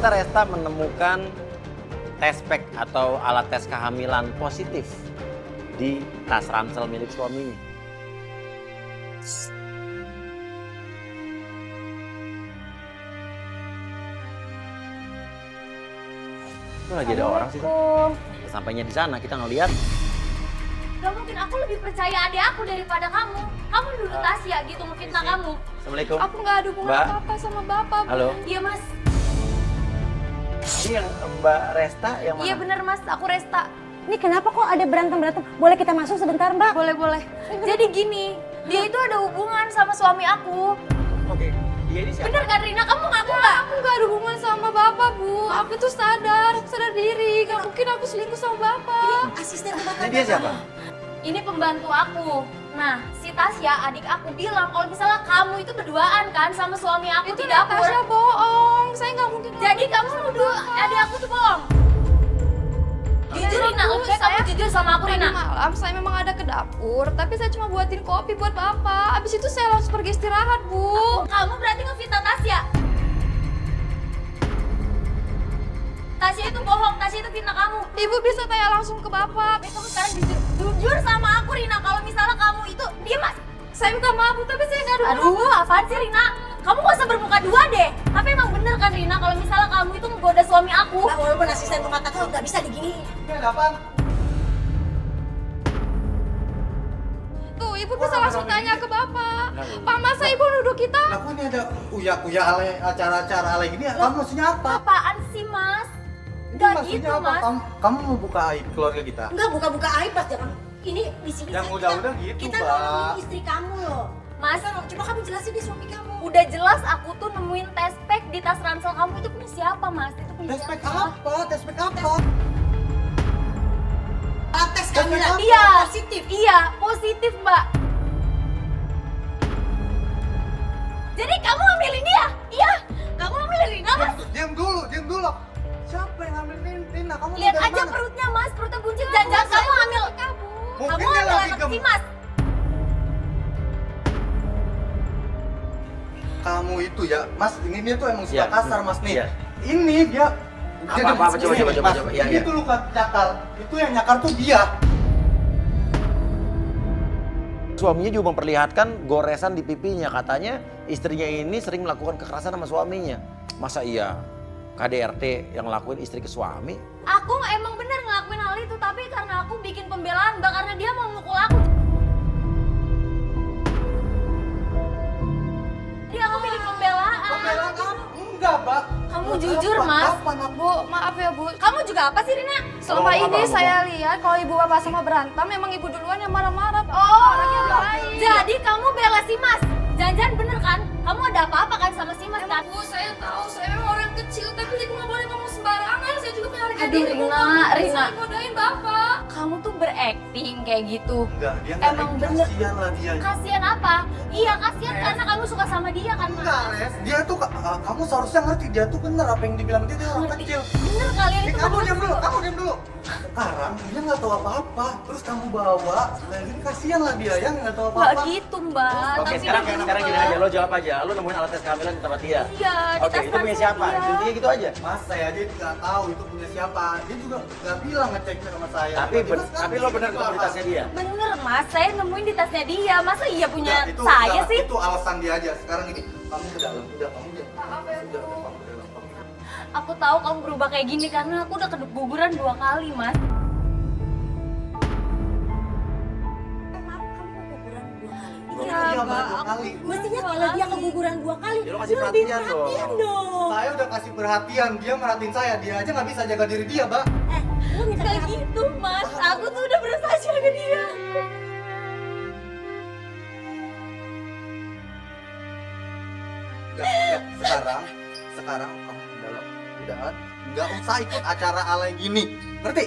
ternyata Resta menemukan tes pack atau alat tes kehamilan positif di tas ransel milik suaminya. Itu lagi ada orang sih. Sampainya di sana kita ngeliat. Gak mungkin, aku lebih percaya adik aku daripada kamu. Kamu dulu Tasya gitu ngefitnah kamu. Assalamualaikum. Aku nggak ada hubungan Mbak. apa-apa sama bapak. Bu. Halo. Iya mas, Ini yang Mbak Resta yang mana? iya bener mas, aku Resta. Ini kenapa kok ada berantem-berantem? Boleh kita masuk sebentar, Mbak? Boleh. Jadi gini, dia itu ada hubungan sama suami aku. Oke. Dia ini siapa? Bener kan Rina, kamu ngaku nggak? Aku nggak ada hubungan sama bapak, Bu. Aku tuh sadar diri. Gak mungkin aku selingkuh sama bapak. Asisten rumah Ini dia siapa? Ini pembantu aku. Nah, si Tasya adik aku bilang kalau misalnya kamu itu berduaan kan sama suami aku Itu di dapur. Natasha bohong. Saya nggak mungkin. Jadi kamu nuduh adik aku tuh bohong. Jujur Rina, oke kamu jujur sama aku Tadi Rina. malam saya memang ada ke dapur, tapi saya cuma buatin kopi buat bapak. Abis itu saya langsung pergi istirahat, Bu. Kamu berarti ngefitnah Tasya. Tasya itu bohong, Tasya itu fitnah kamu. Ibu bisa tanya langsung ke bapak. Kamu sekarang jujur sama aku Rina, kalau misalnya kamu itu dia mas. Saya minta maaf, Bu, tapi saya nggak ada hubungan. Aduh, apaan sih Rina? Kamu gak usah bermuka dua deh. Tapi emang bener kan Rina, kalau misalnya kamu itu menggoda suami aku. Mbak, walaupun asisten rumah tangga nggak bisa diginiin. Ini ada apaan? Tuh, Ibu bisa langsung tanya ke bapak. Kenapa? Pak, masa Ibu nuduh kita? Aku ini ada kuya-kuya acara-acara alay gini, kamu maksudnya apa? Apaan sih mas? Ini Gak maksudnya gitu apa? mas. Kamu mau buka aib keluarga kita? Enggak, buka-buka aib pas jangan. Ini di sini Yang kita- udah-udah gitu, Kita Mbak. ngomongin istri kamu loh. Mas, Coba kamu jelasin di suami kamu. udah jelas aku tuh nemuin test pack di tas ransel kamu itu punya siapa mas? Itu punya Tespek siapa? apa? Tespek apa? Alat tes kehamilan Iya, positif. Iya, positif mbak. Jadi kamu ngambilin dia? Iya, kamu ngambilin Rina mas? Diam dulu. Siapa yang ngambil Rina? Kamu Lihat dari aja mana? perutnya mas, perutnya buncit. Jangan kamu hamil. Mungkin Kamu dia hamil lagi anak si mas. Kamu itu ya, Mas, ini dia tuh emang suka Iya, kasar, Mas nih. iya. Ini dia. Apa, coba, Ini, coba. Mas, Iya, iya. Itu luka cakar. Itu yang nyakar tuh dia. Suaminya juga memperlihatkan goresan di pipinya. Katanya istrinya ini sering melakukan kekerasan sama suaminya. Masa iya KDRT yang lakuin istri ke suami? Aku emang bener ngelakuin hal itu, tapi karena aku bikin pembelaan mbak, karena dia mau mukul aku. Dia aku bikin pembelaan. Pembelaan apa? Enggak, Mbak. Kamu Buat jujur, apa? Mas. Kapan aku? Bu, maaf ya, Bu. Kamu juga apa sih Rina? Selama Oh, ini apa? saya lihat kalau ibu bapak sama berantem, memang ibu duluan yang marah-marah. Oh, Orangnya baik. jadi kamu bela si Mas? Jangan-jangan bener kan? Kamu ada apa-apa kan sama si Mas kan? Bu, saya tahu, saya memang orang kecil, tapi ibu nggak boleh ngomong sembarangan. Saya juga punya harga Aduh, diri. Bu. Rina, Kamu bisa Rina. godain bapak. Kamu tuh berakting kayak gitu. Enggak, dia enggak Emang bener. kasihan lah dia. Kasian apa? Iya kasian karena kamu suka sama dia kan Mas? Enggak, Les. Dia tuh kamu seharusnya ngerti dia tuh bener apa yang dibilang dia orang Ngerti. kecil. Bener kalian Eh, itu kamu berdua diam dulu, tuh. kamu diam dulu. Sekarang dia nggak tahu apa-apa, terus kamu bawa, nah ini kasihan lah dia yang nggak tahu Nggak apa-apa. gitu mbak. Oke, Tapi sekarang kenapa? gini aja, lo jawab aja. Lo nemuin alat tes kehamilan di tempat dia. Iya, di Oke, tas itu punya ransel siapa? dia. Intinya gitu aja. Mas, saya aja nggak tahu itu punya siapa. Dia juga nggak bilang ngecek sama saya. Tapi Tiba-tiba sekarang tapi lo bener dia ketemu di tasnya dia. Bener Mas, saya nemuin di tasnya dia. Masa iya punya Nggak, itu saya nggak, sih? Itu alasan dia aja. Sekarang gini, kamu ke dalam, udah kamu udah. Maaf ya, Udah, Bu. kamu ke dalam. Aku tahu kamu berubah kayak gini karena aku udah keguguran 2 kali Mas. Maaf, kamu keguguran 2 kali. Iya, Mbak, Mbak, 2 kali. Mestinya kalau dia keguguran 2 kali, Ya, lo kasih lebih perhatian perhatian dong. dong. Saya udah kasih perhatian, dia merhatiin saya. Dia aja nggak bisa jaga diri dia, Mbak. Lu minta Kayak perhatian. gitu Mas, aku tuh udah berusaha jaga dia. Enggak, sekarang kamu ke dalam. Udah, nggak usah ikut acara alay gini. Ngerti?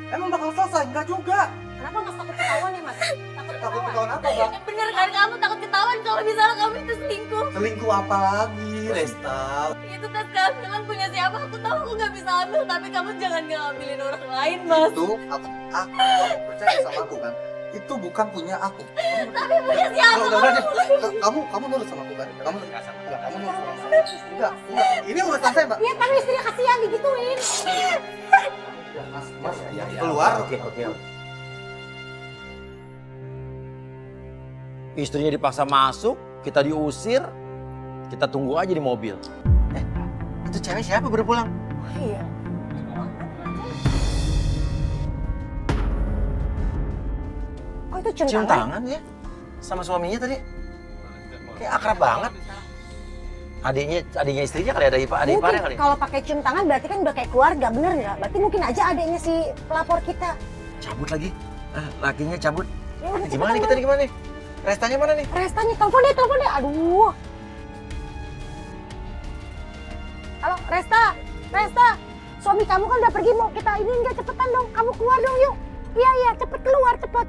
Emang bakal selesai, enggak juga. Kenapa Mas takut ketahuan ya Mas? Takut Takut ketahuan. ketahuan apa, Mbak? Bener kan kamu takut ketahuan kalau misalnya kamu itu selingkuh. Selingkuh apa lagi, Resta? Itu tes kehamilan punya siapa? Aku tahu aku nggak bisa ambil, tapi kamu jangan ngambilin orang lain Mas. Itu aku percaya sama aku kan. itu bukan punya aku. Tapi punya siapa? Kamu nurut sama aku kan? Kamu nurut sama aku. Kamu nurut sama aku. Enggak. Ini urusan saya, Mbak. Iya, tapi istrinya kasihan digituin. Mas, keluar. Oke. Istrinya dipaksa masuk, kita diusir, kita tunggu aja di mobil. Itu cewek siapa baru pulang? Iya. Oh, itu cium Cium tangan? tangan ya? Sama suaminya tadi. Kayak akrab banget. Adiknya istrinya kali ada adik Mungkin iparnya kali. kalau pakai cium tangan berarti kan udah kayak keluarga, bener nggak? Berarti mungkin aja adiknya si pelapor kita. Cabut lagi. Lakinya cabut. Ya udah, Gimana nih cepetan, kita nih gimana nih? Restanya mana nih? Restanya, telepon deh. Aduh. Halo, Resta. Suami kamu kan udah pergi, mau kita ini enggak, cepetan dong. Kamu keluar dong, yuk. Iya, cepet keluar, cepet.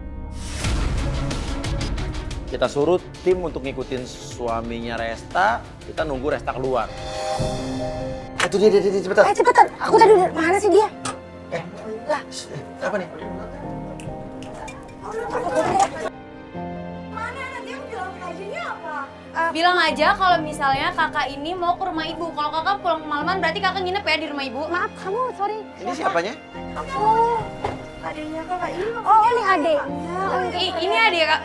Kita suruh tim untuk ngikutin suaminya Resta. Kita nunggu Resta keluar. Itu dia cepetan. Cepetan. Aku tadi udah, mana sih dia? Lah, apa nih? Bilang aja kalau misalnya kakak ini mau ke rumah ibu. Kalau kakak pulang kemalaman berarti kakak nginep ya di rumah ibu. Maaf, kamu, sorry. Ini siapanya? Oh, Adiknya kakak ini. oh ini adiknya.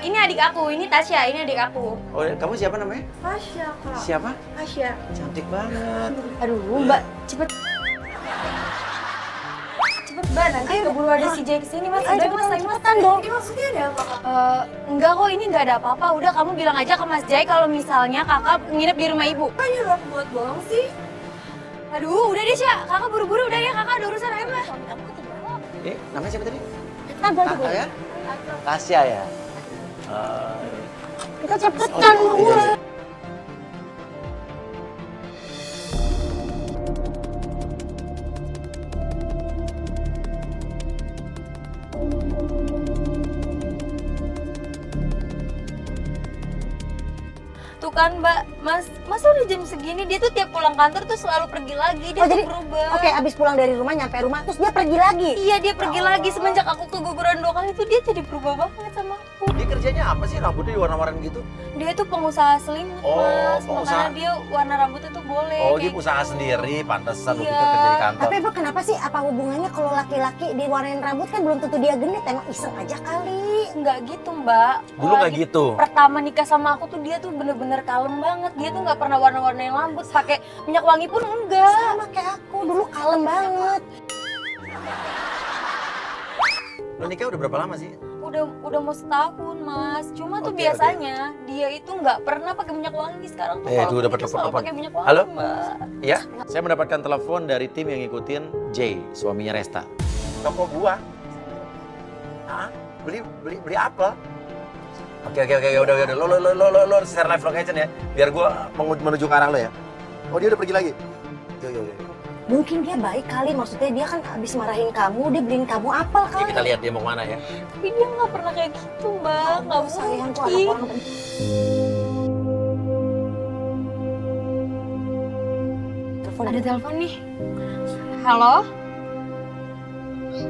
Ini adik aku, ini Tasya, ini adik aku. Oh, kamu siapa namanya? Tasya, Kak. Siapa? Tasya. Cantik banget. Aduh, Mbak, cepet Mbak, nanti keburu ada si Jay kesini Mas. Udah Mas, cepetan dong. Ini maksudnya ada apa, Kak? Enggak kok, ini nggak ada apa-apa. Udah kamu bilang aja ke Mas Jay kalau misalnya kakak nginep di rumah ibu. Kan nyuruh aku buat bohong sih. Aduh, udah deh Sya, kakak buru-buru udah ya, kakak ada urusan aja Mas. Namanya siapa tadi? Tabel Tasya ya? Tasya ya? Kita cepetan. Iya. Tuh kan Mbak, Mas udah jam segini, dia tuh tiap pulang kantor tuh selalu pergi lagi, dia Oh, tuh jadi, berubah. Oke, abis pulang dari rumah, nyampe rumah, terus dia pergi lagi. Iya, dia pergi lagi semenjak aku keguguran 2 kali itu dia jadi berubah banget sama aku. Dia kerjanya apa sih? Rambutnya diwarna-warnain gitu? Dia tuh pengusaha selimut, Oh, Mas. pengusaha. Makanya dia warna rambutnya tuh boleh. Oh, kayak dia usaha sendiri, pantesan lu Iya. pikir kerja di kantor. Tapi emang kenapa sih? Apa hubungannya kalau laki-laki diwarnain rambut kan belum tentu dia genit, emang iseng aja kali. Nggak gitu, Mbak. Dulu nggak gitu. Pertama nikah sama aku tuh dia tuh bener-bener kalem banget. Dia tuh nggak pernah warna-warnain rambut, pakai minyak wangi pun enggak. Sama kayak aku, dulu kalem banget. Lu nikah udah berapa lama sih? Udah mau setahun, Mas. Cuma tuh Oke, biasanya dia itu nggak pernah pakai minyak wangi. Sekarang tuh Itu kalau dapat dia telepon selalu apa? pakai minyak wangi, Halo? Mbak. Iya. Saya mendapatkan telepon dari tim yang ngikutin Jay, suaminya Resta. Toko buah. Hah? Beli apel? Oke, udah. Lo share live location ya, biar gua menuju ke arah lo ya. Oh, dia udah pergi lagi? Yo. Mungkin dia baik kali, maksudnya dia kan abis marahin kamu, dia beliin kamu apel Oke, kali. kita lihat dia mau kemana ya. Tapi dia nggak pernah kayak gitu, Mbak. Nggak Sayangku, anak mungkin. orang. Telepon. Ada telepon nih. Halo?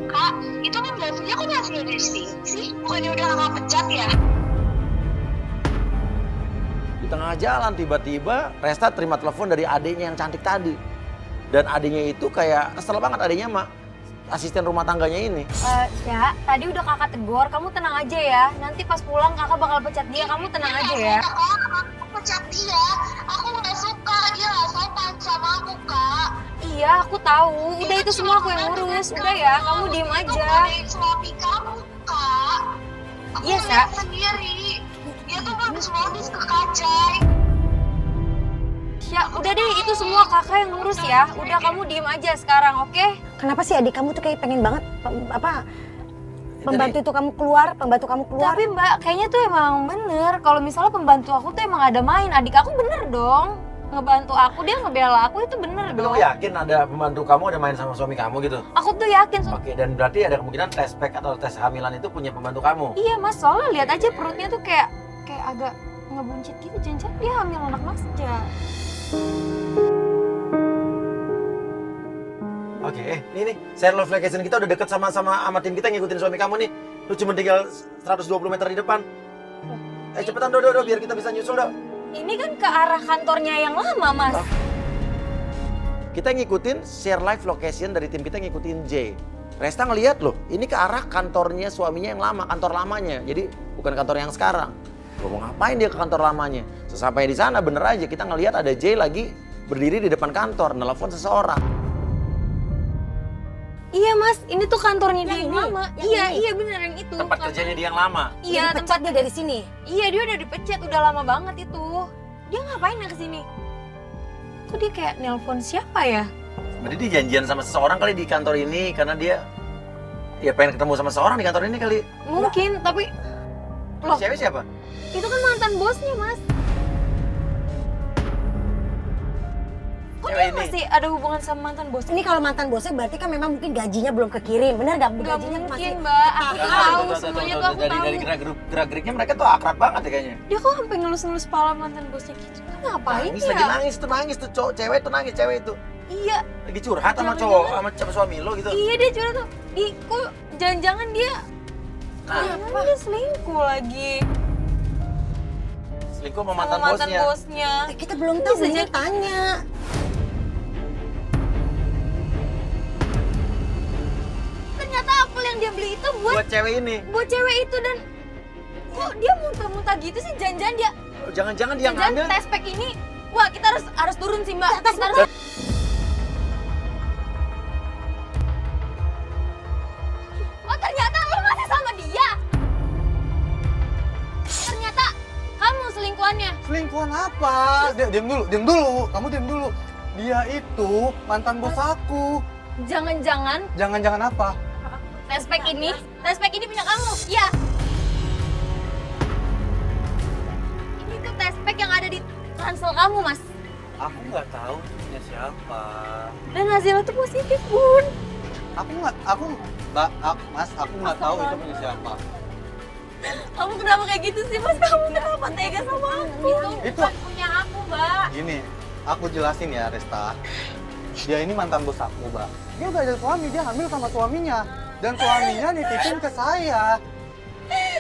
Kak, itu kan gajinya kok masih ada di sini sih? Bukannya udah kakak pecat ya? Di tengah jalan tiba-tiba Resta terima telepon dari adiknya yang cantik tadi. Dan adiknya itu kayak kesel banget, adiknya mah asisten rumah tangganya ini. Ya, tadi udah kakak tegur, kamu tenang aja ya. Nanti pas pulang kakak bakal pecat dia, kamu tenang aja ya. Aku pecat dia. Aku nggak suka, dia nggak sopan sama aku, Kak. Iya, aku tahu. Udah itu semua aku yang ngurus. Udah ya, kamu diem Itu aja. godain suami kamu, Kak. Aku Iya, lihat Sa. sendiri. Dia tuh modus ke Kajai. Ya, udah deh, itu semua kakak yang ngurus ya. Udah kamu diem aja sekarang, oke? Kenapa sih adik kamu tuh kayak pengen banget pembantu itu kamu keluar, pembantu kamu keluar? Tapi Mbak, kayaknya tuh emang bener. Kalau misalnya pembantu aku tuh emang ada main. Adik aku bener dong. Ngebantu aku, dia ngebela aku itu bener Tapi dong. kamu yakin ada pembantu kamu ada main sama suami kamu gitu? Aku tuh yakin. Oke, dan berarti ada kemungkinan tes pack atau tes hamilan itu punya pembantu kamu? Iya Mas, soalnya lihat aja perutnya tuh kayak agak ngebuncit gitu. Jangan-jangan dia hamil anak Mas aja. Oke, nih share love location kita udah deket sama tim kita ngikutin suami kamu nih. Lu cuma tinggal 120 meter di depan. Cepetan do biar kita bisa nyusul do. Ini kan ke arah kantornya yang lama, Mas. Kita ngikutin share live location dari tim kita ngikutin J. Resta ngeliat loh, ini ke arah kantornya suaminya yang lama, kantor lamanya. Jadi bukan kantor yang sekarang. Loh, mau ngapain dia ke kantor lamanya? Sesampai di sana bener aja kita ngeliat ada J lagi berdiri di depan kantor, nelpon seseorang. Iya, Mas. Ini tuh kantornya dia yang ini, lama. yang ini. Iya bener yang itu. Tempat kerjanya dia yang lama. Iya, Dipecat dia dari sini. Iya, dia udah dipecat, udah lama banget itu. Dia ngapain ya kesini? Kok dia kayak nelpon siapa ya? Berarti dia janjian sama seseorang kali di kantor ini karena dia ya pengen ketemu sama seseorang di kantor ini kali. Mungkin, tapi loh, Cewek siapa? itu kan mantan bosnya, Mas. Kok Cewek dia ini. masih ada hubungan sama mantan bosnya? Ini kalau mantan bosnya berarti kan memang mungkin gajinya belum kekirim. Bener gak? Nggak Gajinya mungkin, Mbak. Aku Tuh, tahu, tuh, semuanya tuh, tuh aku dari tahu. gerak-geriknya mereka tuh akrab banget ya kayaknya. Dia kok sampai ngelus-ngelus kepala mantan bosnya gitu? Ngapain Nangis ya? lagi nangis tuh cowok cewek tuh nangis cewek itu. Iya, Lagi curhat sama Jangan-jangan. sama suami lo gitu. iya dia curhat tuh. Kok jangan-jangan dia jangan dia selingkuh lagi Selingkuh sama sama mantan mantan bosnya. bosnya. Kita belum tahu, Bisa bisa jadi. tanya. Ternyata apel yang dia beli itu Buat cewek ini. buat cewek itu dan kok dia muntah-muntah gitu sih? Jangan-jangan dia Jangan-jangan dia jangan ngambil. tes pack ini. Wah, kita harus turun sih, Mbak. Kita harus Oh, ternyata lu masih sama dia. Ternyata kamu selingkuhannya. Selingkuhan apa? Diam dulu. Kamu diam dulu. Dia itu mantan bos aku. Jangan-jangan Jangan-jangan apa? tespek ini punya kamu. Iya. Ini tuh tespek yang ada di ransel kamu, Mas. Aku nggak tahu punya siapa. Dan hasilnya tuh positif, Bun. Mas, aku nggak tahu itu punya siapa. Kamu kenapa kayak gitu sih, Mas? Kamu kenapa tega sama aku? Itu Bukan punya aku, Mbak. Gini, aku jelasin ya, Resta. Dia ini mantan bos aku, Mbak. Dia udah ada suami, dia hamil sama suaminya. Dan suaminya nitipin ke saya.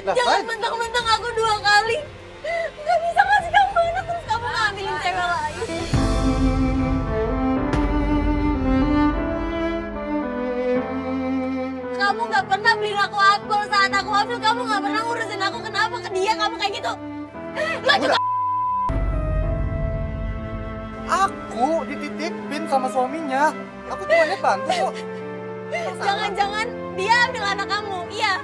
Lah, Jangan saya- mentang-mentang aku 2 kali. Gak bisa ngasih kamu anak, terus kamu ngambilin cewek lain. Kamu gak pernah beliin aku apel saat aku hamil. Kamu gak pernah ngurusin aku. Kenapa ke dia kamu kayak gitu? Lo juga Aku dititipin sama suaminya. Aku cuma lihat bantu kok. jangan-jangan dia ambil anak kamu. Iya.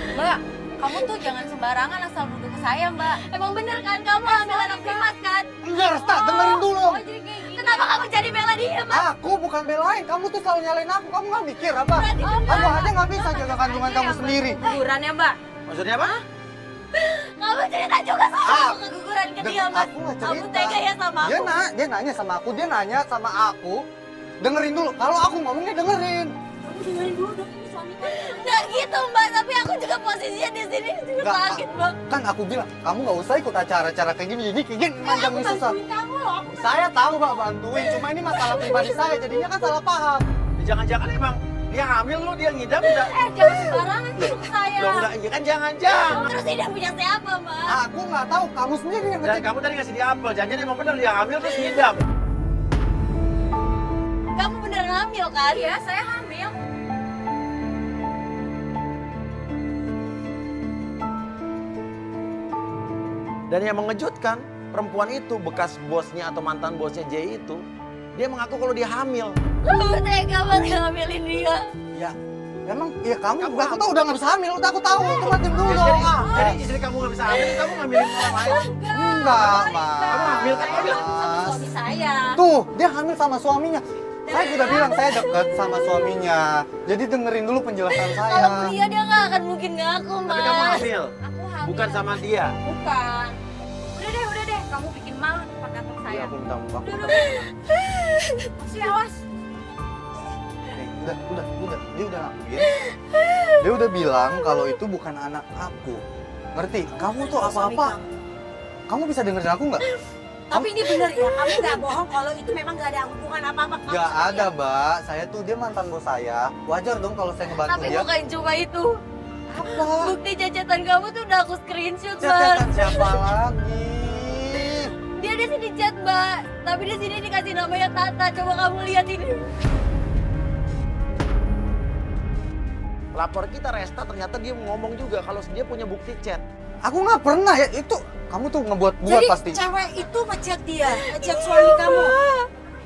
Mbak, kamu tuh jangan sembarangan asal nuduh ke saya, Mbak. Emang bener kan kamu ambil anak primat kan? Enggak, Resta, dengerin dulu. Oh, jadi kayak gini. Kenapa kamu jadi bela dia, Mbak? Aku bukan belain, kamu tuh selalu nyalain aku. Kamu nggak mikir apa? Berarti Kamu aja nggak bisa jaga kandungan kamu sendiri. Keguguran ya, Mbak? Maksudnya apa? Kamu cerita juga sama aku keguguran ke dia, Mbak. Aku nggak Kamu cerita. tega ya sama aku? Dia nanya sama aku, dia nanya sama aku. Dengerin dulu, kalau aku ngomongnya dengerin. Kamu dengerin dulu dong, ini suami kamu. Nggak gitu, Mbak. Tapi aku juga posisinya di sini juga Nggak, sakit, Mbak. Kan aku bilang, kamu nggak usah ikut acara-acara kayak gini manjangin susah. Bantuin kamu loh. Aku Saya tahu Mbak bantuin, cuma ini masalah pribadi saya, jadinya kan salah paham. Jangan-jangan emang dia hamil lu, dia ngidam udah. jangan sembarangan sama saya. Loh enggak, iya kan jangan-jangan. Terus dia punya siapa, Mbak? Aku nggak tahu, kamu sendiri yang Dan ngecek. kamu tadi ngasih dia apel, jangan-jangan emang bener dia hamil terus ngidam. Kamu beneran hamil kan? Iya, saya hamil. Dan yang mengejutkan, perempuan itu bekas bosnya atau mantan bosnya J itu, dia mengaku kalau dia hamil. Kamu tega banget ngambilin dia. Ya, emang ya kamu aku tahu udah nggak bisa hamil, udah aku tahu itu matiin dulu. Jadi istri kamu nggak bisa hamil, kamu ngambilin orang lain. Enggak, Mas. Kamu hamil kan? Hamil. Sama suami saya. Tuh, dia hamil sama suaminya. Saya udah bilang saya dekat sama suaminya. Jadi dengerin dulu penjelasan Kalau saya. pria dia nggak akan mungkin ngaku, Mas. Tapi kamu hamil, Aku hamil. bukan sama dia. Bukan. Udah deh. Kamu bikin malu depan kantor saya. Iya, aku minta maaf. Masih awas. Udah. Dia udah ngakuin. Dia udah bilang kalau itu bukan anak aku. Ngerti? Kamu tuh apa-apa. Kamu bisa dengerin aku nggak? Tapi ini bener ya, kamu nggak bohong kalau itu memang nggak ada hubungan apa-apa. Kamu Gak sama ada, dia. Mbak. Saya tuh dia mantan bos saya. Wajar dong kalau saya ngebantu Tapi dia. bukan cuma itu. Apa? Bukti cecetan kamu tuh udah aku screenshot, Mas. Catatan siapa lagi? Dia di sini chat, Mbak. Tapi di sini dikasih namanya Tata. Coba kamu lihat ini. Pelapor kita Resta ternyata dia ngomong juga kalau dia punya bukti chat. Aku nggak pernah ya. Itu kamu tuh ngebuat-buat Jadi pasti. cewek itu ngechat dia, ngechat suami kamu.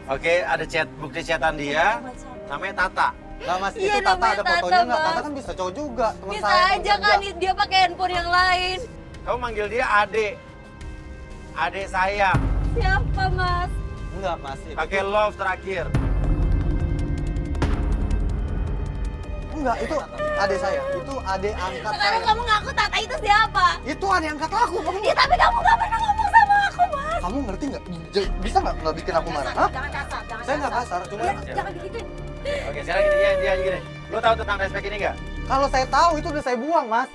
Oke, ada chat bukti chatan dia. Namanya Tata. Nggak Mas, Iya, itu Tata namanya ada fotonya Tata, nggak? Tata Mas. kan bisa cowok juga. Teman Bisa saya teman aja kerja. kan dia pakai handphone yang lain. Kamu manggil dia Ade. Ade saya. Siapa, Mas? Enggak Mas. Pakai love terakhir. Enggak, itu adik saya. Itu adik angkat Sekarang saya. kamu ngaku Tata itu siapa? Itu adik angkat aku. Kamu, Ya, tapi kamu gak pernah ngomong sama aku, Mas. kamu ngerti nggak? Bisa nggak bikin aku marah? Hah? Jangan kasar, jangan Saya nggak kasar, cuma Ya, jangan digituin. Oke, sekarang dia gini. Lo tahu tentang respect ini nggak? kalau saya tahu itu udah saya buang, Mas.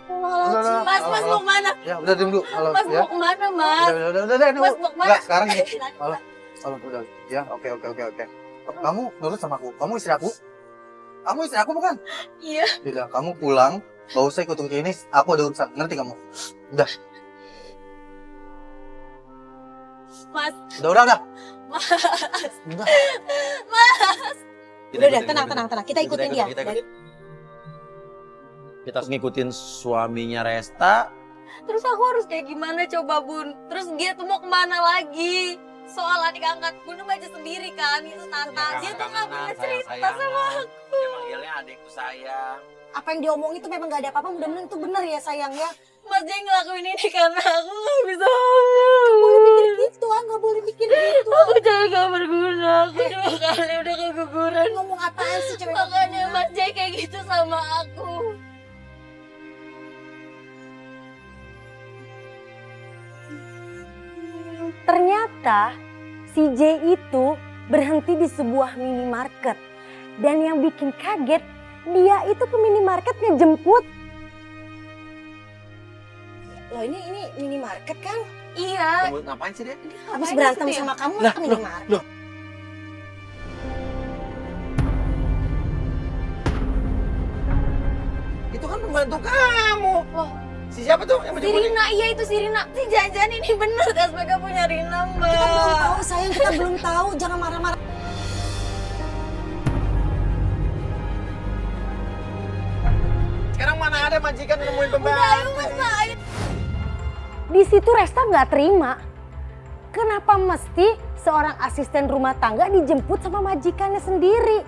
Udah, Mas, Mas mau kemana? Ya, udah diem dulu. Halo, Mas ya. mau kemana, Mas? Udah, ini Mas mau kemana? enggak, sekarang gini. Halo, udah. Ya, oke. Kamu nurut sama aku. Kamu istri aku. Kamu istri aku bukan? Iya. Tidak, kamu pulang. Gak usah ikutin ke ini. Aku ada urusan. Ngerti kamu? Udah. Mas, Udah. Mas. Udah. Udah, tenang. Kita ikutin dia. Kita harus ngikutin suaminya Resta. Terus aku harus kayak gimana coba, Bun? Terus dia tuh mau kemana lagi? Soal adik angkat Bun baca sendiri kan, itu Tata. Dia tuh gak pernah cerita sama aku. Dia manggilnya adikku sayang. Apa yang diomongin itu memang gak ada apa-apa. Mudah-mudahan itu benar ya sayang ya. Mas dia ngelakuin ini karena aku gak bisa Boleh mikir gitu, nggak boleh mikir gitu. Aku jadi gak berguna. Aku 2 kali udah keguguran. Ngomong apaan sih cewek? Makanya Mas Jay kayak gitu sama aku. Ternyata si J itu berhenti di sebuah minimarket. Dan yang bikin kaget, dia itu ke minimarket ngejemput. Loh ini minimarket kan? Iya. Tunggu, ngapain sih dia? Habis Ngapain berantem gitu ya? sama kamu ke minimarket. Itu kan pembantu kamu. Loh. Si siapa tuh yang Si menjemput? Rina, iya itu si Rina. Si Jajan ini bener SPK punya Rina, Mbak. Kita belum tahu sayang, kita belum tahu. Jangan marah-marah. Sekarang mana ada majikan yang nemuin Udah, ayo pembantu? Mas, Pak. Ayo. Di situ Resta nggak terima. Kenapa mesti seorang asisten rumah tangga dijemput sama majikannya sendiri?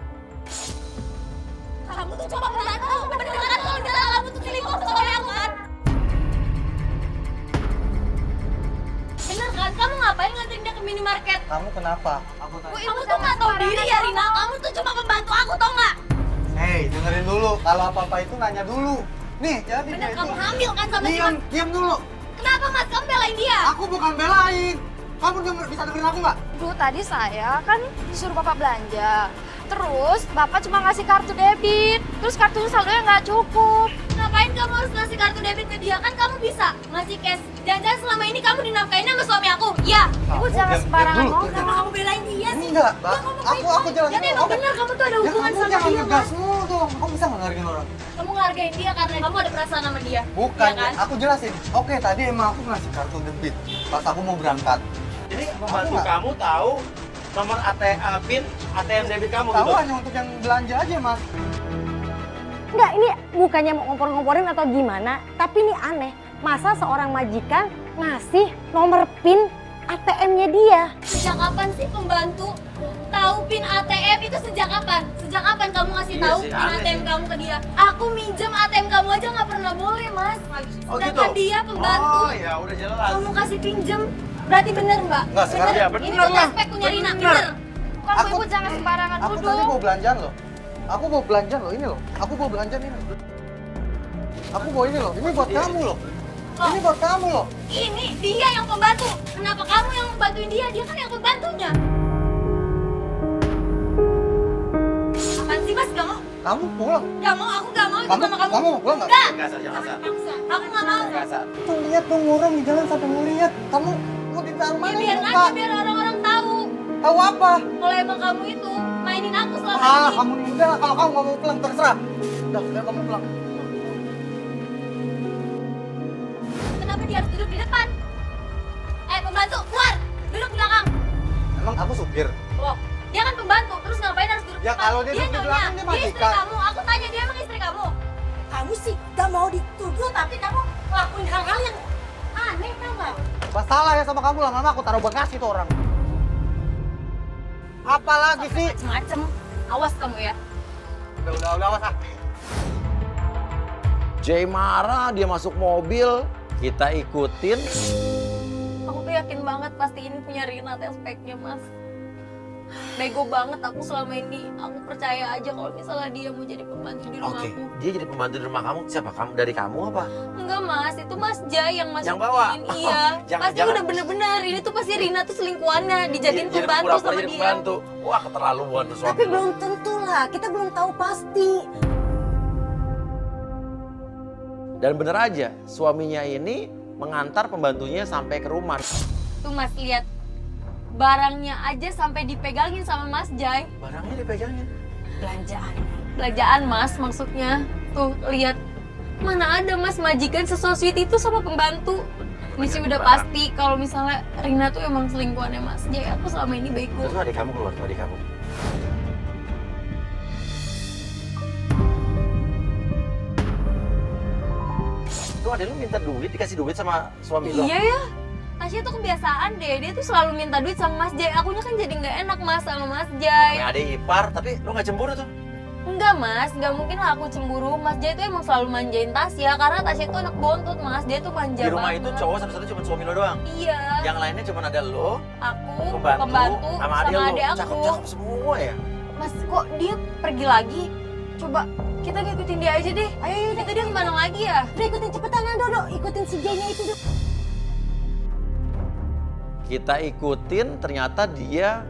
Kamu tuh coba membantu. Bener kan kalau misalnya kamu tuh selingkuh sama aku kan? Bener kan? Kamu ngapain nganterin dia ke minimarket? Kamu kenapa? Aku tanya. Kamu tuh gak tau diri ya Rina. Kamu tuh cuma membantu aku tau gak? Hei, dengerin dulu. Kalau apa-apa itu nanya dulu. Nih, jadi Bener dia kamu itu. hamil kan sama si Mas? Diam dulu. Kenapa Mas? Kamu belain dia? Aku bukan belain. Kamu bisa dengerin aku nggak? Duh, tadi saya kan disuruh Bapak belanja. Terus Bapak cuma ngasih kartu debit. Terus kartunya saldonya nggak cukup. Ngapain kamu harus ngasih kartu debit ke dia? Kan kamu bisa ngasih cash. Jangan-jangan selama ini kamu dinafkain sama suami aku? Iya. Ibu jangan sembarangan ngomong. Kenapa kamu belain dia sih? Enggak, Mbak. Aku jelasin. Jadi emang bener kamu tuh ada Ya, hubungan kamu sama jangan dia, ngegas Mas. mulu dong. Kamu bisa nggak ngargain orang? Kamu ngehargain dia karena kamu ada perasaan sama dia. Bukan, Iya kan? aku jelasin. Oke, tadi emang aku ngasih kartu debit pas aku mau berangkat. Jadi pembantu nggak. kamu tahu nomor PIN ATM debit kamu Tahu gitu? hanya untuk yang belanja aja, Mas. Enggak, ini bukannya mau ngompor-ngomporin atau gimana, tapi ini aneh. Masa seorang majikan ngasih nomor PIN ATM-nya dia? Sejak kapan sih pembantu tahu PIN ATM itu sejak kapan? Sejak kapan kamu ngasih Iya tahu sih, PIN aneh ATM sih. kamu ke dia? Aku minjem ATM kamu aja nggak pernah boleh, Mas. Oh, Sedangkan gitu? dia pembantu. Oh ya udah jelas. Kamu kasih pinjem. Berarti bener, Mbak? Nggak, sekarang ya, Ini bener tuh lah. respect punya Rina, Bener. bener. Kamu Aku- Ibu jangan sembarangan Aku tadi nuduh. mau belanjaan loh. Aku mau belanjaan loh, ini loh. Aku mau belanjaan ini. Aku bawa ini loh. Ini buat kamu loh. Ini buat kamu loh. Ini dia yang pembantu. Kenapa kamu yang membantuin dia? Dia kan yang pembantunya. Apaan sih, Mas? Gak mau. Kamu pulang. Gak mau, aku gak mau ikut sama kamu. Kamu pulang nggak? Enggak, Sar, jangan, Sar. Aku nggak mau. Enggak, Sar. Tuh lihat tuh orang di jalan sampai ngeliat. Kamu mau ditaruh Ya mana? biar Lupa. aja, biar orang-orang tahu. Tahu apa? Kalau emang kamu itu mainin aku selama Ah, ini. kamu udah lah, kalau kamu nggak mau pulang terserah. Udah kamu pulang. Kenapa dia harus duduk di depan? Pembantu, keluar! Duduk di belakang. Emang aku supir? Loh, dia kan pembantu, terus ngapain harus duduk di Ya, depan? kalau dia duduk di nyonya, belakang, dia dia istri majikan. kamu. Aku tanya, dia emang istri kamu? Kamu sih gak mau dituduh tapi kamu ngelakuin hal-hal yang aneh tau gak? Masalah ya sama kamu, lama-lama aku taruh bagasi tuh orang. Apalagi sih? Macem-macem. Awas kamu ya. Udah, awas ah. Jay marah, dia masuk mobil, kita ikutin. Aku tuh yakin banget pasti ini punya Rina tes speknya, Mas. Bego banget aku selama ini. Aku percaya aja kalau misalnya dia mau jadi pembantu di Oke, rumahku. dia jadi pembantu di rumah kamu. Siapa? Kamu dari kamu apa? Enggak, Mas. Itu Mas Jai yang masukin. Yang bawa? Iya. Pasti Jangan. udah bener-bener. Ini tuh pasti Rina tuh selingkuhannya. Dijadiin Jadi pembantu pura-pura sama jadi dia. pembantu. Wah, keterlaluan tuh suami Tapi lu. belum tentu lah, kita belum tahu pasti. Dan bener aja, suaminya ini mengantar pembantunya sampai ke rumah. Tuh Mas lihat. Barangnya aja sampai dipegangin sama Mas Jai. Barangnya dipegangin. Belanjaan. Belanjaan Mas maksudnya. Tuh lihat. Mana ada Mas majikan sesosweet itu sama pembantu. Ini sih udah pasti kalau misalnya Rina tuh emang selingkuhannya Mas Jai. Aku selama ini bego. Terus adik kamu keluar, tuh adik kamu. Tuh adek lu minta duit, dikasih duit sama suami lu. Iya ya. Tasya tuh kebiasaan deh, dia tuh selalu minta duit sama Mas Jai. Akunya kan jadi nggak enak Mas sama Mas Jai. Namanya adek ipar, tapi lu gak cemburu tuh. Enggak Mas, nggak mungkin lah aku cemburu. Mas Jai tuh emang selalu manjain Tasya karena Tasya tuh anak bontot Mas. Dia tuh manja Di rumah banget. itu cowok satu-satu cuma suami lo doang. Iya. Yang lainnya cuma ada lo, Aku, pembantu, sama adik lo. adik aku. Cakep-cakep semua ya. Mas kok dia pergi lagi? Coba kita ngikutin dia aja deh. Ayo kita dia kemana lagi ya? Udah ikutin cepetan Dodo, ikutin si J-nya itu Dodo. Kita ikutin, ternyata dia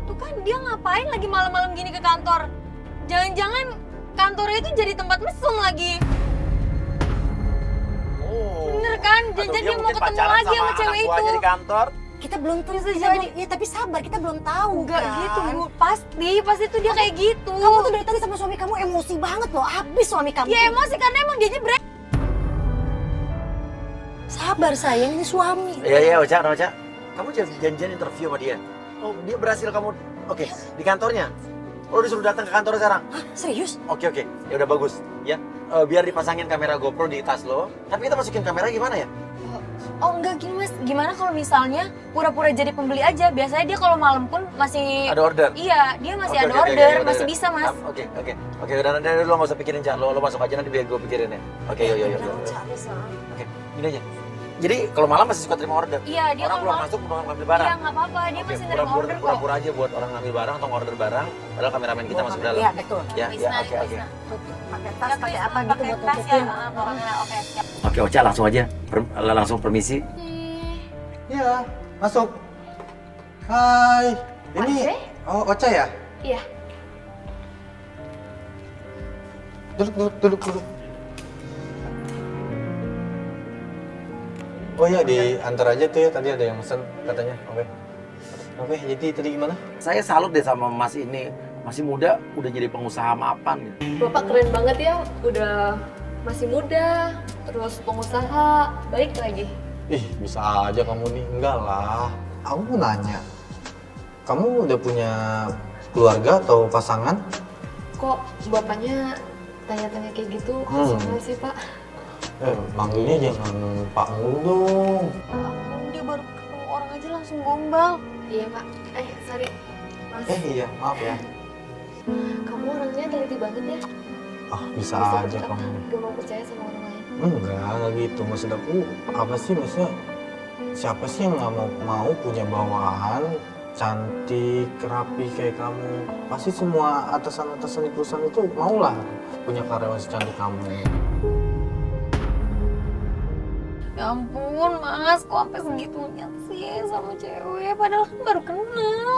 Tuh kan dia ngapain lagi malam-malam gini ke kantor? Jangan-jangan kantornya itu jadi tempat mesum lagi. Bener kan? Atau Jangan-jangan dia mau mungkin ketemu pacaran lagi sama anak cewek itu. buahnya di kantor. Kita belum tahu, Bisa kita jadi. belum, ya tapi sabar, kita belum tahu Enggak kan. gitu Bu, pasti tuh dia kayak gitu. Kamu tuh dari tadi sama suami kamu emosi banget loh, habis suami kamu. Ya emosi karena emang dia break. Sabar sayang, ini suami. Iya, Ocha. Kamu janjian interview sama dia. Oh, dia berhasil kamu. Oke, di kantornya. Lo disuruh datang ke kantor sekarang. Hah, serius? Oke. Ya udah bagus. Ya, biar dipasangin kamera GoPro di tas lo. Tapi kita masukin kamera gimana ya? Oh enggak gini Mas, gimana kalau misalnya pura-pura jadi pembeli aja? Biasanya dia kalau malam pun masih Ada order. Iya, dia masih Oke, ada oke, order, udah, masih udah. bisa Mas. Oke, udah lo nggak usah pikirin Cak. Lo masuk aja nanti biar gue pikirin ya. Oke, yuk. Oke, gini aja. Jadi kalau malam masih suka terima order. Iya, dia Orang kalau keluar malam masuk mau ngambil barang. Iya nggak apa-apa, dia Oke, masih nerima order kok. pura-pura aja buat orang ngambil barang atau order barang. Padahal kameramen kita masuk dalam. Iya, betul. Ya, Bisa, oke. bisa. Pakai tas, pakai apa gitu Pakai buat tas tutupin. ya, pokoknya oke siap. Oke, Ocha langsung aja. Langsung permisi. Iya, masuk. Hai. Ini Andre? oh Ocha ya? Iya. Duduk. Oh iya, diantar aja tuh ya. Tadi ada yang pesen katanya. Oke, jadi tadi gimana? Saya salut deh sama Mas ini. Masih muda, udah jadi pengusaha mapan gitu. Bapak keren banget ya, udah masih muda, terus pengusaha, baik lagi. Ih, bisa aja kamu nih. Enggak lah. Aku mau nanya. Kamu udah punya keluarga atau pasangan? Kok bapaknya tanya-tanya kayak gitu? Sama sih Pak. Manggilnya jangan Pak mulu dong. Dia baru ketemu orang aja langsung gombal. Iya Pak. Sorry. Mas, Iya, maaf ya. kamu orangnya teliti banget ya. Ah, bisa Bisa aja apa? kamu. Gak mau percaya sama orang lain. Enggak gitu. Maksud aku, apa sih maksudnya? Siapa sih yang nggak mau punya bawahan cantik, rapi kayak kamu? Pasti semua atasan-atasan di perusahaan itu maulah punya karyawan secantik kamu. Ya ampun Mas, kok sampai segitunya sih sama cewek? Padahal kan baru kenal.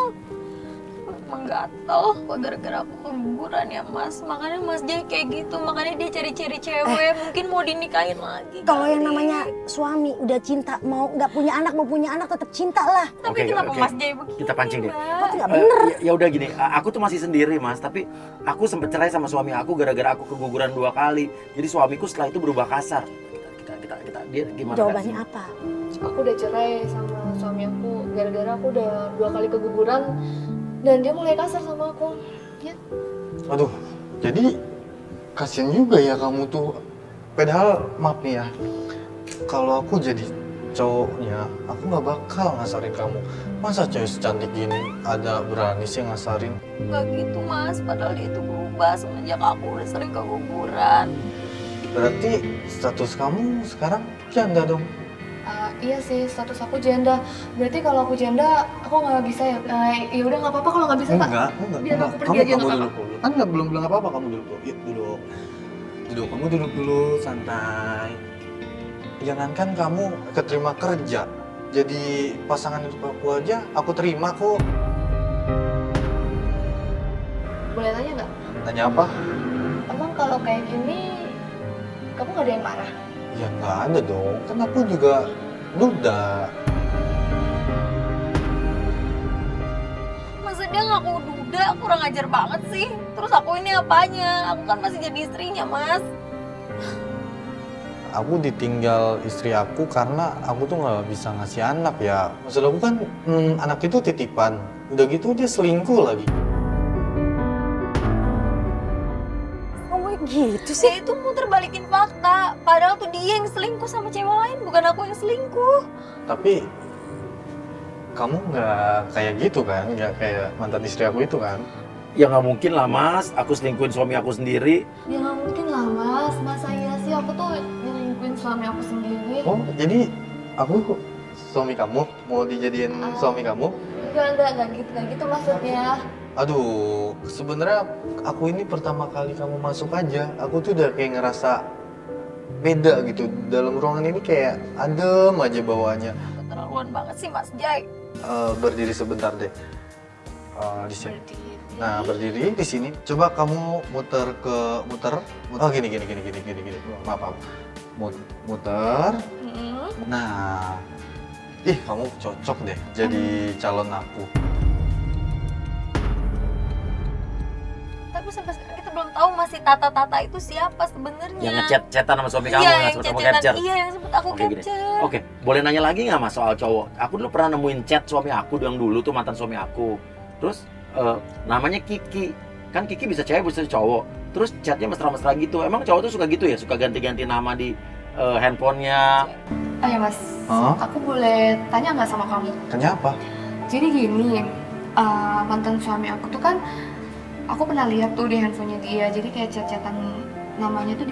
emang gatel kok gara-gara aku keguguran ya Mas. Makanya Mas Jay kayak gitu, makanya dia cari-cari cewek, mungkin mau dinikahin lagi. Kalau yang kali. namanya suami udah cinta, mau nggak punya anak mau punya anak tetap cinta lah. Tapi Oke, kenapa oke. Mas Jay begini? Kita pancing deh. Mbak? Itu nggak bener. Ya udah gini, aku tuh masih sendiri Mas, tapi aku sempet cerai sama suami aku gara-gara aku keguguran 2 kali. Jadi suamiku setelah itu berubah kasar. Kita dia gimana? Jawabannya apa? Aku udah cerai sama suami aku gara-gara aku udah 2 kali keguguran dan dia mulai kasar sama aku. Ya. Aduh, jadi kasian juga ya kamu tuh. Padahal maaf nih ya, kalau aku jadi cowoknya, aku nggak bakal ngasarin kamu. Masa cewek secantik gini ada berani sih ngasarin? Gak gitu Mas, padahal dia itu berubah semenjak aku udah sering keguguran. Berarti status kamu sekarang janda dong? Iya sih, status aku janda. Berarti kalau aku janda, aku nggak bisa ya? Ya udah nggak apa-apa kalau nggak bisa, Pak. Enggak. Biar aku pergi Kamu aja sama duduk dulu. Kan nggak belum bilang apa-apa, kamu duduk dulu. Yuk, duduk. Kamu duduk dulu, santai. Jangankan kamu keterima kerja, jadi pasangan hidup aku aja, aku terima kok. Boleh tanya nggak? Tanya apa? Emang kalau kayak gini, kamu nggak ada yang marah? Ya nggak ada dong, kan aku juga duda. Masa dia ngaku duda, kurang ajar banget sih. Terus aku ini apanya? Aku kan masih jadi istrinya Mas. Aku ditinggal istri aku karena aku tuh nggak bisa ngasih anak ya. Maksud aku kan anak itu titipan. Udah gitu dia selingkuh lagi. Ngomong gitu sih. Dia itu muter balikin fakta. Padahal tuh dia yang selingkuh sama cewek lain, bukan aku yang selingkuh. Tapi kamu nggak kayak gitu kan? Nggak kayak mantan istri aku itu kan? Ya nggak mungkin lah Mas, aku selingkuhin suami aku sendiri. Ya nggak mungkin lah Mas, masa iya sih aku tuh nyelingkuhin suami aku sendiri. Oh, jadi aku suami kamu? Mau dijadiin suami kamu? Enggak gitu maksudnya. Aduh, sebenarnya aku ini pertama kali kamu masuk aja, aku tuh udah kayak ngerasa beda gitu. Dalam ruangan ini kayak adem aja bawaannya. Keterlaluan banget sih Mas Jay. Berdiri sebentar deh. Di sini. Nah, berdiri di sini. Coba kamu muter. Oh, gini. Maaf. Muter. Nah. Ih, kamu cocok deh jadi calon aku. Tapi sampai sekarang kita belum tahu masih Tata itu siapa sebenarnya. Yang ngechat-chatan sama suami kamu, Iya, yang yang sempet kamu chat-chatan. capture. Iya, yang sempet aku Oke, gini. capture. Oke, boleh nanya lagi nggak Mas soal cowok? Aku dulu pernah nemuin chat suami aku yang dulu tuh mantan suami aku. Terus namanya Kiki. Kan Kiki bisa cewek bisa cowok. Terus chatnya mesra-mesra gitu. Emang cowok tuh suka gitu ya? Suka ganti-ganti nama di handphonenya. Oh ya Mas, Hah? aku boleh tanya nggak sama kamu? Tanya apa? Jadi gini, mantan suami aku tuh kan, aku pernah lihat tuh di handphonenya dia. Jadi kayak chat-chatan namanya tuh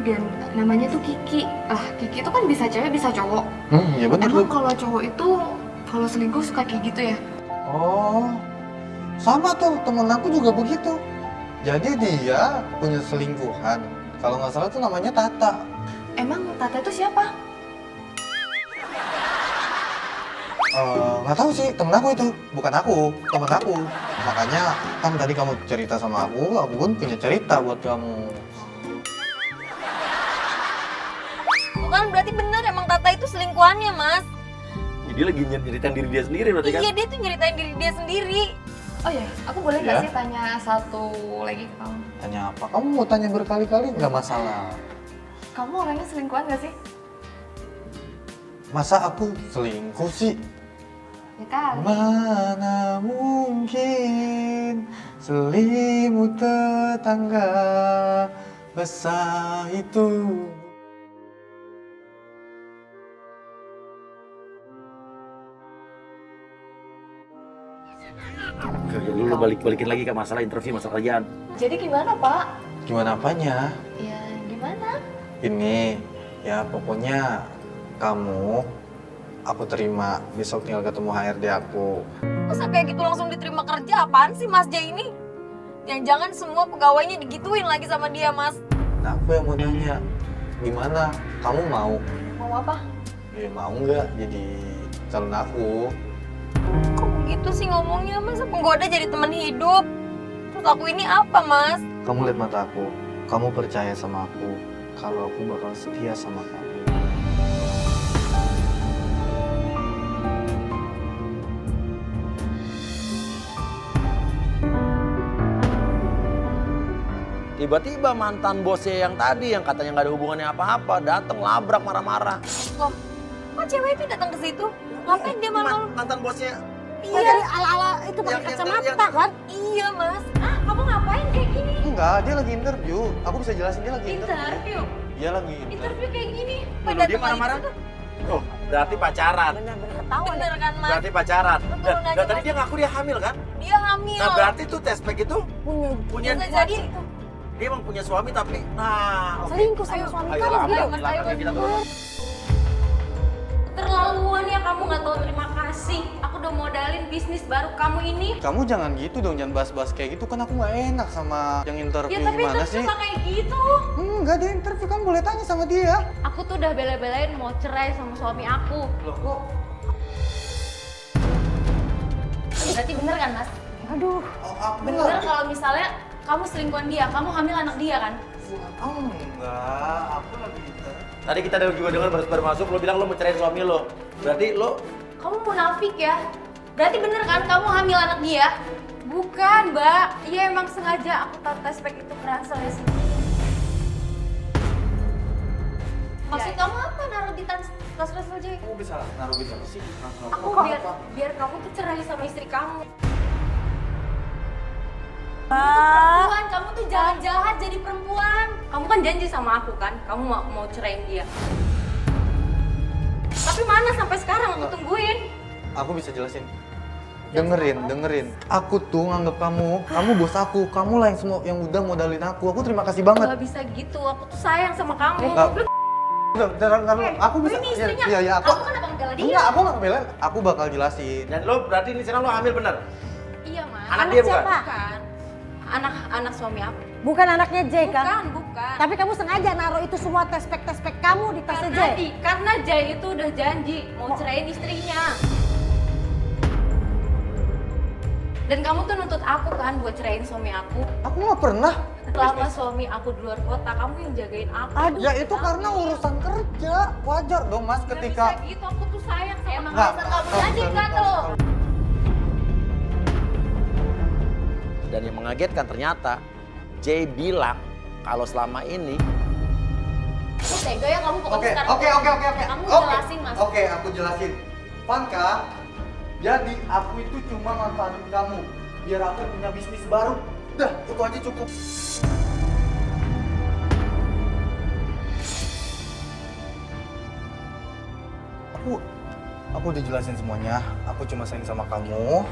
namanya tuh Kiki. Kiki itu kan bisa cewek bisa cowok. Ya bener Emang tuh. kalau cowok itu kalau selingkuh suka kayak gitu ya? Oh, sama tuh temen aku juga begitu. Jadi dia punya selingkuhan. Kalau nggak salah tuh namanya Tata. Emang Tata itu siapa? Nggak tahu sih, temen aku itu, bukan aku, temen aku. Makanya kan tadi kamu cerita sama aku pun punya cerita buat kamu. Bukan berarti bener emang Tata itu selingkuhannya Mas. Dia lagi nyeritain diri dia sendiri berarti kan? Iya, dia tuh nyeritain diri dia sendiri. Oh ya, aku boleh nggak Iya. sih tanya satu lagi ke kamu? Tanya apa? Kamu mau tanya berkali-kali nggak masalah. Kamu orangnya selingkuhan nggak sih? Masa aku selingkuh sih? Ya kali. Mana mungkin selimut tetangga basah itu. Lu balikin lagi ke masalah interview, masalah kerjaan. Jadi gimana Pak? Gimana apanya? Ya gimana? Ini ya pokoknya kamu aku terima, besok tinggal ketemu HRD aku. Masa kayak gitu langsung diterima kerja? Apaan sih Mas Jay ini? Jangan-jangan semua pegawainya digituin lagi sama dia Mas. Nah aku yang mau nanya, gimana? Kamu mau? Mau apa? Mau nggak jadi calon aku? Kok begitu gitu sih ngomongnya, Mas? Menggoda jadi teman hidup. Terus aku ini apa, Mas? Kamu lihat mata aku. Kamu percaya sama aku kalau aku bakal setia sama kamu. Tiba-tiba mantan bosnya yang tadi yang katanya nggak ada hubungannya apa-apa datang labrak marah-marah. Loh, kok cewek itu datang ke situ? Ngapain dia malam-malam? Mantan bosnya. Oh, dari ala-ala itu pakai kacamata kan? Iya, Mas. Ah, kamu ngapain kayak gini? Enggak, dia lagi interview. Aku bisa jelasin dia lagi Interview? Dia lagi Interview kayak gini? Loh, dia marah-marah? Oh, berarti pacaran. Benar-benar ketahuan. Bener kan, Mas? Berarti pacaran. Lu Dan, turun aja, dan tadi Mas. dia ngaku dia hamil kan? Dia hamil. Nah berarti tuh tespek itu punya Bisa jadi dia emang punya suami tapi oke. Selingkuh sama suami Ayo kamu lah, gitu. ayo, silakan, kita turun. Terlaluan ya kamu nggak tahu terima kasih. Aku udah modalin bisnis baru kamu ini. Kamu jangan gitu dong, jangan bahas-bahas kayak gitu kan aku nggak enak sama yang interview Ya tapi gimana terus sih? cuma kayak gitu. Enggak, dia interview kamu boleh tanya sama dia. Aku tuh udah bela-belain mau cerai sama suami aku. Loh kok? Berarti bener kan, Mas? Aduh, Bener kalau misalnya kamu selingkuhan dia, kamu hamil anak dia kan? Enggak, aku lagi Tadi kita juga dengar baru masuk lo bilang lo mau cerai suami lo. Berarti lo Kamu munafik ya? Berarti bener kan kamu hamil anak dia? Bukan, Mbak. Iya emang sengaja aku taruh tespek itu kerasa ya sih. Maksud kamu apa naruh di tas ransel aja? Kamu bisa naruh gitu apa sih? Aku biar kamu tuh cerai sama istri kamu. Perempuan, kamu tuh jahat-jahat jadi perempuan. Kamu kan janji sama aku kan, kamu mau ceraiin dia. Tapi mana sampai sekarang aku tungguin. Aku bisa jelasin. Dengerin. Aku tuh nganggap kamu bos aku. Kamu lah yang semua yang udah modalin aku. Aku terima kasih banget. Gak bisa gitu, aku tuh sayang sama kamu. Nggak. Udah, aku bisa. Ini istrinya. Iya, Aku kenapa ngebela dia? Enggak, aku nggak ngebelain. Aku bakal jelasin. dan lo berarti ini sekarang lo hamil bener. Iya, Mas. Anak dia bukan? Bukan. Anak suami aku. bukan anaknya Jay kan? Bukan. Tapi kamu sengaja naruh itu semua tespek-tespek kamu di tasnya Jay. Karena Jay itu udah janji mau ceraiin istrinya. Dan kamu tuh nuntut aku kan buat ceraiin suami aku. Aku nggak pernah. Selama suami aku di luar kota, kamu yang jagain aku. Aduh. Ya itu karena urusan kerja. Wajar dong mas Nggak ketika. bisa gitu, aku tuh sayang sama emang Nggak. dasar kamu aja kan lo. Dan yang mengagetkan ternyata Jay bilang kalau selama ini Aku tega ya kamu pokoknya Oke. sekarang. Kamu jelasin, Mas. Oke, aku jelasin. Vanka, jadi aku itu cuma manfaatin kamu biar aku punya bisnis baru. Udah, itu aja cukup. Aku udah jelasin semuanya. Aku cuma sayang sama kamu.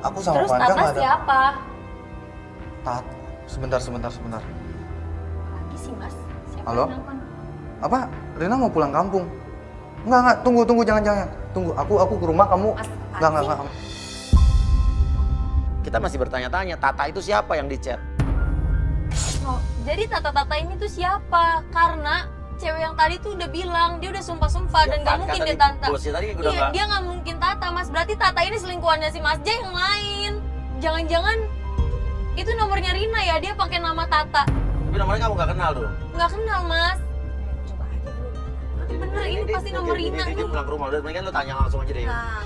Aku sama Terus Vanka Tata nggak ada. siapa? Tat, sebentar. Lagi sih, Mas. Siapa Halo? yang nelfon? Apa? Rena mau pulang kampung? Enggak, tunggu, jangan. Tunggu, aku ke rumah kamu. Mas, Enggak. kita masih bertanya-tanya Tata itu siapa yang di chat. Oh, jadi Tata-Tata ini tuh siapa? Karena cewek yang tadi tuh udah bilang, dia udah sumpah-sumpah dan gak mungkin dia Tata. Bosnya tadi udah Iya, nggak. dia gak mungkin Tata, Mas. Berarti Tata ini selingkuhannya si Mas Jay yang lain. Jangan-jangan itu nomornya Rina ya, dia pakai nama Tata. Tapi nomornya kamu nggak kenal tuh. Nggak kenal, Mas. Bener, ini pasti nomor Rina. Dia pulang ke rumah, udah mendingan lo tanya langsung aja deh. Nah,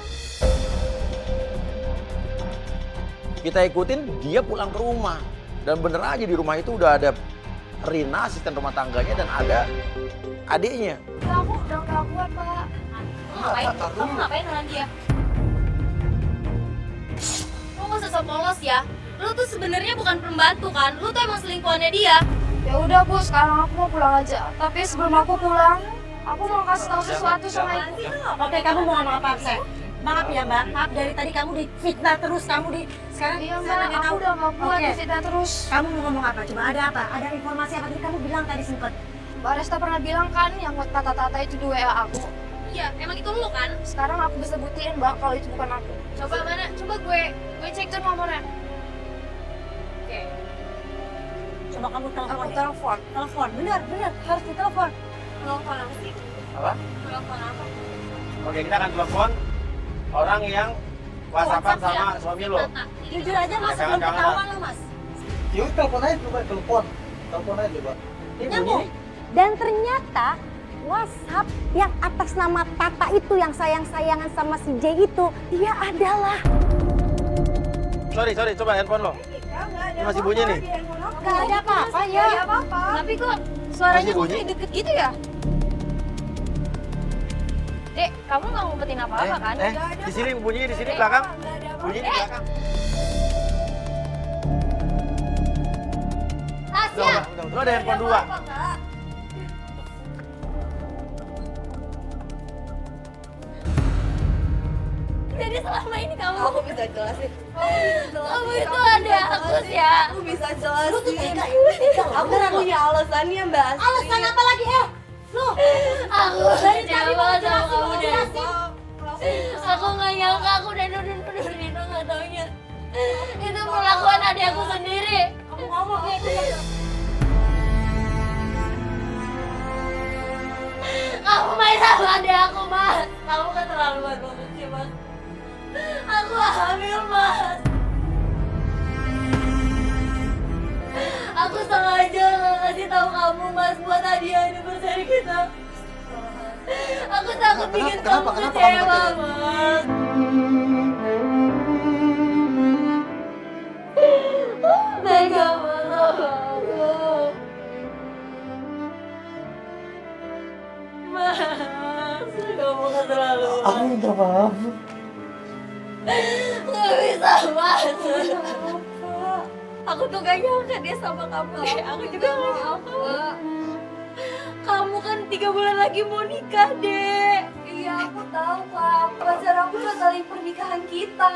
Kita ikutin dia pulang ke rumah. Dan bener aja di rumah itu udah ada Rina, asisten rumah tangganya, dan ada adiknya. Kamu udah gak kuat, Pak. kamu ngapain dengan dia? Lu nggak usah sok polos ya. Lu tuh sebenarnya bukan pembantu kan? Lu tuh emang selingkuhannya dia. Ya udah, Bu, sekarang aku mau pulang aja. Tapi sebelum aku pulang, aku mau kasih tahu sesuatu sama Ibu. Oke, kamu mau ngomong apa, Seh? Maaf ya, Mbak. Maaf dari tadi kamu difitnah terus, sekarang Iya, saya Mbak, nanya aku tahu. udah gak kuat Oke. difitnah terus. Kamu mau ngomong apa? Coba ada apa? Ada informasi apa tadi kamu bilang tadi sempet? Mbak Resta pernah bilang kan yang Tata-Tata itu di WA aku. Iya, emang itu lu kan? Sekarang aku bisa buktiin, Mbak, kalau itu bukan aku. Coba mana? Coba gue Cek tuh nomornya. Oke. Coba kamu telepon. Aku deh. telepon. Telepon, bener, harus ditelepon. Telepon apa sih? Apa? Telepon apa? Oke, kita akan telepon orang yang WhatsAppan sama suami lo. Jujur aja Mas, Jangan, belum jangan. ketahuan loh Mas. Yuk telepon aja coba, telepon aja coba. Ini Nyambung. bunyi. Dan ternyata WhatsApp yang atas nama Tata itu yang sayang-sayangan sama si J itu, dia adalah Sorry, coba handphone lo. Ini masih bunyi nih. Gak ada apa-apa ya. Tapi kok suaranya Masih kok bunyi? kayak deket gitu ya? Dek, kamu nggak ngumpetin apa-apa kan? Di sini bunyi di sini belakang. Bunyi di belakang. Tasya! Lo ada handphone 2. Jadi selama ini kamu bisa jelasin. kamu itu ada aku ya. Aku bisa jelasin. Lu tuh tega Aku punya alasannya, Mbak. alasan apa lagi? Lu Aku dari tadi kecewa mau sama jelasin, kamu mau deh. jelasin. Aku nggak nyangka aku udah nuduh Nino nggak taunya. Itu perlakuan adik aku sendiri. Kamu ngomong ya itu ya. Kamu main sama adik aku, Mas. Kamu keterlaluan banget sih, Mas. Aku hamil, Mas. Aku sengaja nggak kasih tahu kamu, Mas, buat hadiah anniversary kita. Aku takut bikin kamu kecewa, Mas. Tega banget aku. Mas, kamu keterlaluan. Aku minta maaf. Gak bisa, Mas. Aku tuh gak nyangka dia sama kamu deh. Aku juga gak nyangka. Kamu kan 3 bulan lagi mau nikah, Dek. Iya, aku tahu, Kak. Pacar aku batalin pernikahan kita.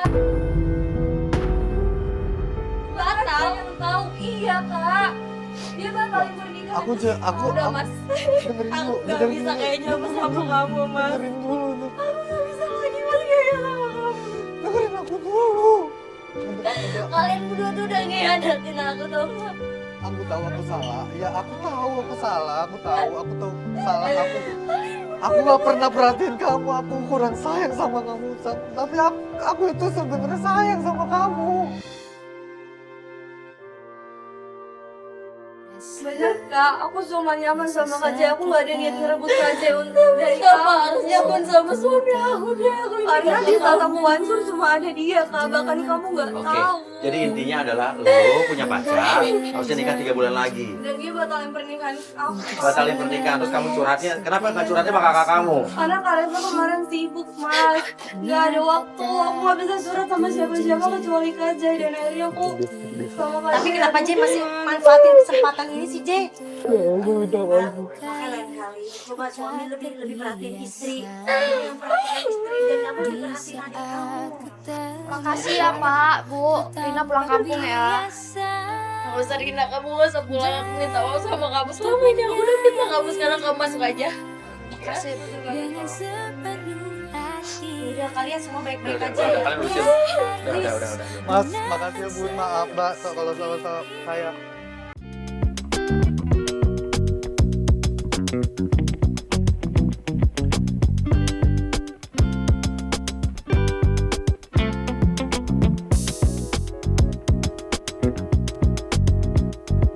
Batal. Yang tahu, iya, Kak. Dia batalin pernikahan. Aku Udah, Mas. dengerin Aku dulu. gak bisa kayaknya sama kamu, Mas. Dengerin dulu. Aku gak bisa lagi, Mas, kayak sama kamu. Dengerin aku dulu. Kalian berdua tuh udah ngianatin aku, tau gak? Aku tahu aku salah. Ya aku tahu aku salah. Aku tahu salah aku. Aku nggak pernah perhatiin kamu. Aku kurang sayang sama kamu. Tapi aku itu sebenarnya sayang sama kamu. Bener, Kak. Aku cuma nyaman sama Kak Jay. Aku gak ada niat ngerebut Kak Jay untuk dari Kenapa kamu. harus nyaman sama suami aku, deh? Aku ini Karena kenapa? di saat aku hancur cuma ada dia, Kak. Bahkan kamu gak Oke. tahu. Jadi intinya adalah lo punya pacar, harusnya nikah 3 bulan lagi. Dan dia batalin pernikahan aku. Batalin pernikahan terus kamu curhatnya. Kenapa nggak curhatnya sama kakak kamu? Karena kalian tuh kemarin sibuk, Mas. Gak ada waktu. Aku gak bisa surat sama siapa-siapa kecuali Kak Jay. Dan akhirnya aku sama Kak Tapi Jay. kenapa J masih manfaatin kesempatan ini sih J? Makanya lain kali coba suami lebih perhatiin istri. Yang perhatiin istri dan kamu lebih perhatiin adik kamu. Makasih ya Pak, Bu. Rina pulang kampung ya. Gak usah Rina, kamu gak usah pulang. Aku minta maaf sama kamu. Selama ini aku udah fitnah kamu, sekarang kamu masuk aja. Makasih. Udah kalian semua baik-baik Udah, aja. kalian udah. Udah. Mas, makasih ya Bu. Maaf Mbak kalau salah saya.